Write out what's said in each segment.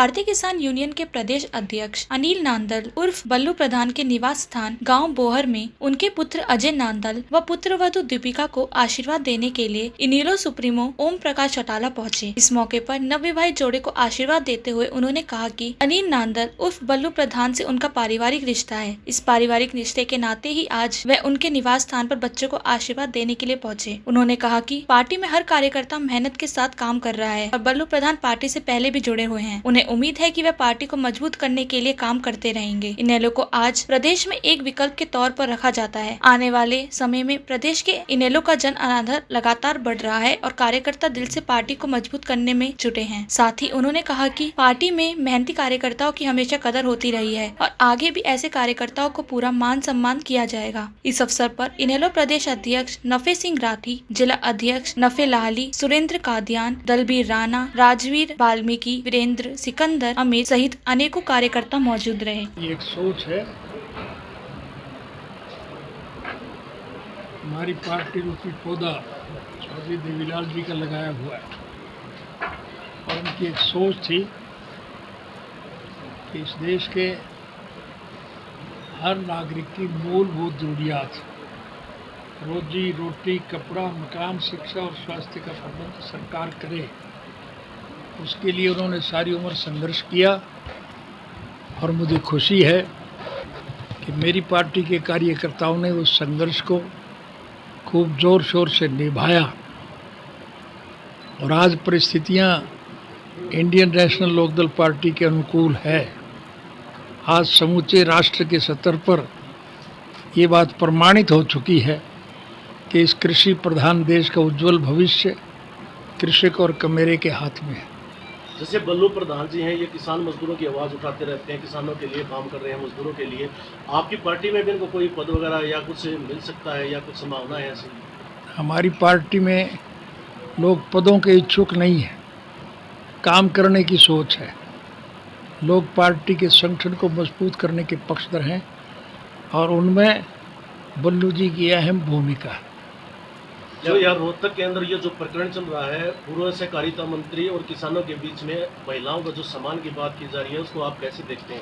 भारतीय किसान यूनियन के प्रदेश अध्यक्ष अनिल नांदल उर्फ बल्लू प्रधान के निवास स्थान गांव बोहर में उनके पुत्र अजय नांदल व पुत्रवधू दीपिका को आशीर्वाद देने के लिए इनेलो सुप्रीमो ओम प्रकाश चौटाला पहुंचे। इस मौके पर नवविवाहित जोड़े को आशीर्वाद देते हुए उन्होंने कहा कि अनिल नांदल उर्फ बल्लू प्रधान से उनका पारिवारिक रिश्ता है। इस पारिवारिक रिश्ते के नाते ही आज वह उनके निवास स्थान पर बच्चों को आशीर्वाद देने के लिए पहुंचे। उन्होंने कहा कि पार्टी में हर कार्यकर्ता मेहनत के साथ काम कर रहा है और बल्लू प्रधान पार्टी से पहले भी जुड़े हुए हैं। उन्हें उम्मीद है कि वह पार्टी को मजबूत करने के लिए काम करते रहेंगे। इनेलो को आज प्रदेश में एक विकल्प के तौर पर रखा जाता है। आने वाले समय में प्रदेश के इनेलो का जन आधार लगातार बढ़ रहा है और कार्यकर्ता दिल से पार्टी को मजबूत करने में जुटे हैं। साथ ही उन्होंने कहा कि पार्टी में मेहनती कार्यकर्ताओं की हमेशा कदर होती रही है और आगे भी ऐसे कार्यकर्ताओं को पूरा मान सम्मान किया जाएगा। इस अवसर पर इनेलो प्रदेश अध्यक्ष नफे सिंह राठी, जिला अध्यक्ष नफे लाहली, सुरेंद्र कादियान, दलबीर राणा, राजवीर वाल्मीकि, वीरेंद्र, सिकंदर, अमित सहित अनेकों कार्यकर्ता मौजूद रहे। ये एक सोच है, हमारी पार्टी रूपी पौधा चौधरी देवीलाल जी का लगाया हुआ है और उनकी एक सोच थी कि इस देश के हर नागरिक की मूलभूत जरूरियात रोजी रोटी, कपड़ा, मकान, शिक्षा और स्वास्थ्य का प्रबंध सरकार करे। उसके लिए उन्होंने सारी उम्र संघर्ष किया और मुझे खुशी है कि मेरी पार्टी के कार्यकर्ताओं ने उस संघर्ष को खूब ज़ोर शोर से निभाया और आज परिस्थितियां इंडियन नेशनल लोकदल पार्टी के अनुकूल है। आज समूचे राष्ट्र के स्तर पर ये बात प्रमाणित हो चुकी है कि इस कृषि प्रधान देश का उज्जवल भविष्य कृषक और कमेरे के हाथ में है। जैसे बल्लू प्रधान जी हैं, ये किसान मजदूरों की आवाज़ उठाते रहते हैं, किसानों के लिए काम कर रहे हैं, मजदूरों के लिए। आपकी पार्टी में भी इनको कोई पद वगैरह या कुछ मिल सकता है या कुछ संभावना है ऐसी? हमारी पार्टी में लोग पदों के इच्छुक नहीं हैं, काम करने की सोच है। लोग पार्टी के संगठन को मजबूत करने के पक्षधर हैं और उनमें बल्लू जी की अहम भूमिका है। जो यार रोहतक के अंदर ये जो प्रकरण चल रहा है, पूर्व सहकारिता मंत्री और किसानों के बीच में महिलाओं का जो सम्मान की बात की जा रही है, उसको आप कैसे देखते हैं?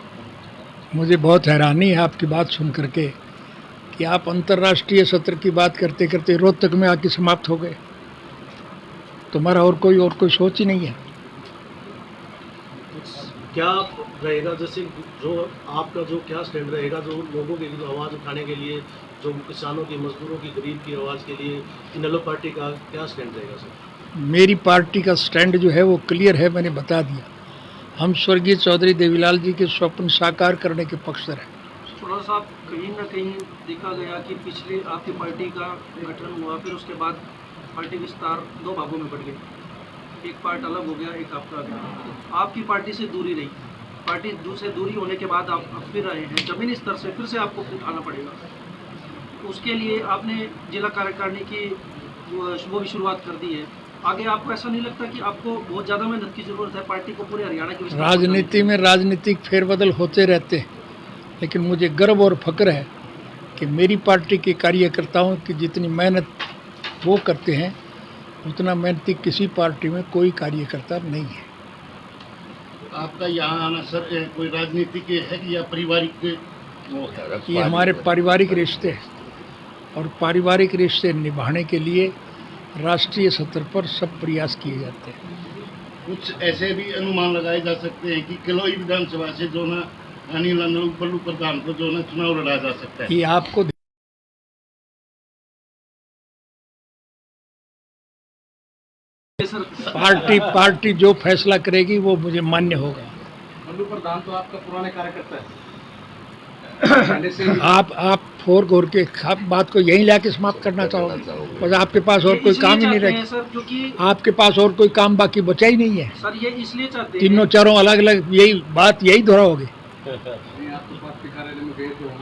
मुझे बहुत हैरानी है आपकी बात सुन करके कि आप अंतर्राष्ट्रीय सत्र की बात करते करते रोहतक में आके समाप्त हो गए। तुम्हारा और कोई सोच ही नहीं है। क्या रहेगा, जैसे जो आपका जो क्या स्टैंड रहेगा, जो लोगों की आवाज़ उठाने के लिए, जो किसानों की, मजदूरों की, गरीब की आवाज़ के लिए इनेलो पार्टी का क्या स्टैंड रहेगा सर? मेरी पार्टी का स्टैंड जो है वो क्लियर है, मैंने बता दिया। हम स्वर्गीय चौधरी देवीलाल जी के स्वप्न साकार करने के पक्षधर हैं। थोड़ा सा कहीं ना कहीं देखा गया कि पिछले आपकी पार्टी का गठन हुआ, फिर उसके बाद पार्टी विस्तार दो भागों में बढ़ गई। एक पार्ट अलग हो गया, एक आपका गया। आपकी पार्टी से दूरी रही, पार्टी से दूरी होने के बाद आप फिर आए हैं जमीनी स्तर से, फिर से आपको उठाना पड़ेगा। उसके लिए आपने जिला कार्यकारिणी की वो भी शुरुआत कर दी है। आगे आपको ऐसा नहीं लगता कि आपको बहुत ज़्यादा मेहनत की ज़रूरत है पार्टी को पूरे हरियाणा की? राजनीति में राजनीतिक फेरबदल होते रहते हैं, लेकिन मुझे गर्व और फख्र है कि मेरी पार्टी के कार्यकर्ताओं की जितनी मेहनत वो करते हैं, उतना मेहनती किसी पार्टी में कोई कार्यकर्ता नहीं है। आपका यहाँ आना सर कोई राजनीतिक है या पारिवारिक? ये हमारे पारिवारिक रिश्ते हैं और पारिवारिक रिश्ते निभाने के लिए राष्ट्रीय स्तर पर सब प्रयास किए जाते हैं। कुछ ऐसे भी अनुमान लगाए जा सकते हैं कि किलोई विधानसभा से जो ना अनिल नांदल बल्लू प्रधान को जो ना चुनाव लड़ा जा सकता है। ये आपको पार्टी जो फैसला करेगी वो मुझे मान्य होगा। बल्लू प्रधान तो आपका पुराने कार्यकर्ता है। आप फोर घोर के बात को यहीं लाके समाप्त करना चाहोगे? बस आपके पास और कोई काम ही नहीं रहा। आपके पास और कोई काम बाकी बचा ही नहीं है सर। ये इसलिए चाहते हैं तीनों चारों अलग अलग यही दोहराओगे।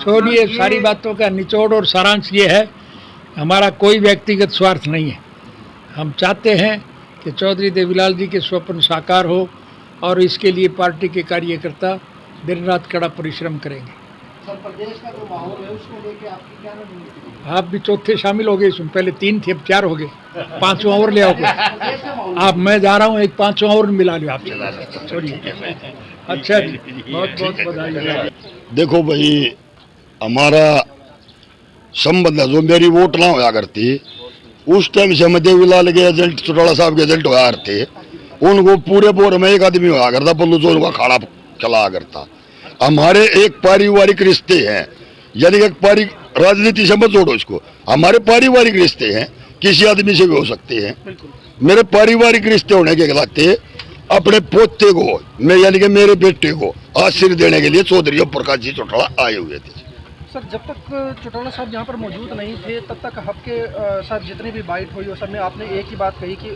छोड़िए, सारी बातों का निचोड़ और सारांश ये है, हमारा कोई व्यक्तिगत स्वार्थ नहीं है। हम चाहते हैं कि चौधरी देवीलाल जी के स्वप्न साकार हो और इसके लिए पार्टी के कार्यकर्ता दिन रात कड़ा परिश्रम करेंगे। सर प्रदेश का जो माहौल है उसको लेके आपकी क्या रणनीति है? आप भी चौथे शामिल हो गए इसमें, पहले 3 थे अब 4 हो गए, 5वां और ले आओ कोई। प्रदेश का माहौल आप मैं जा रहा हूँ, एक 5वां और मिला लियो आपसे, छोड़िए। अच्छा जी, बहुत बहुत बधाई। देखो भाई, हमारा संबंध है, जो मेरी वोट ना होया करती उस टाइम से मैं देवीलाल के एजेंट, चौटाला साहब के एजेंट होया करते, उनको पूरे बोर में एक आदमी होया करता, पल्लू जो उनका खाड़ा चला करता। हमारे एक पारिवारिक रिश्ते हैं, यानी कि एक राजनीति से मत जोड़ो इसको, हमारे पारिवारिक रिश्ते हैं, किसी आदमी से भी हो सकते हैं। मेरे पारिवारिक रिश्ते होने के नाते अपने पोते को मैं, यानी कि मेरे बेटे को आशीर्वाद देने के लिए चौधरी प्रकाश जी चौटाला आए हुए थे। सर, जब तक चौटाला साहब यहाँ पर मौजूद नहीं थे तब तक आपके साथ जितनी भी बाइट हुई उस समय आपने एक ही बात कही कि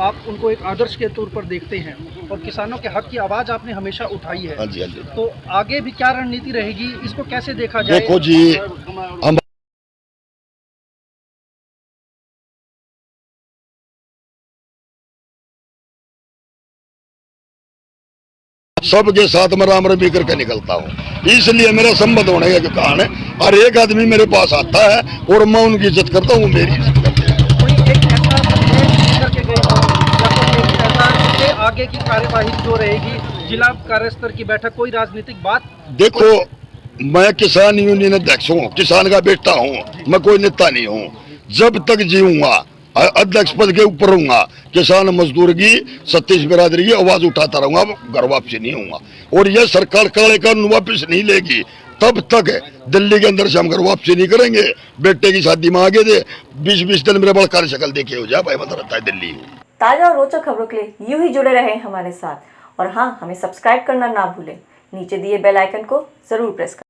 आप उनको एक आदर्श के तौर पर देखते हैं और किसानों के हक की आवाज़ आपने हमेशा उठाई है। हाँ जी, हाँ जी। तो आगे भी क्या रणनीति रहेगी, इसको कैसे देखा जाए? देखो जी, हम सबके साथ में राम रमी करके निकलता हूँ, इसलिए मेरा संबंध होने का कारण है। हर एक आदमी मेरे पास आता है और मैं उनकी इज्जत करता हूँ, मेरी इज्जत करते हैं। कोई एक ऐसा संदेश करके गए हो या कोई एक ऐसा कि आगे की कार्यवाही जो रहेगी, जिला कार्यस्तर की बैठक, कोई राजनीतिक बात? देखो, मैं किसान यूनियन अध्यक्ष हूँ, किसान का बेटा हूँ, मैं कोई नेता नहीं हूँ। जब तक जीऊंगा अध्यक्ष पद के ऊपर रहूंगा, किसान मजदूर की 36 बिरादरी की आवाज उठाता रहूंगा, घर वापसी नहीं होऊंगा। और यह सरकार काले कानून वापस नहीं लेगी तब तक दिल्ली के अंदर से हम घर वापसी नहीं करेंगे। बेटे की शादी में आगे दे 20-20 दिन मेरे बड़ा कार्यशकल देखे हो जाए भाई, मतलब रहता है दिल्ली। ताजा और रोचक खबरों के लिए यूं ही जुड़े रहें हमारे साथ, और हाँ, हमें सब्सक्राइब करना ना भूलें। नीचे दिए बेल आइकन को जरूर प्रेस करें।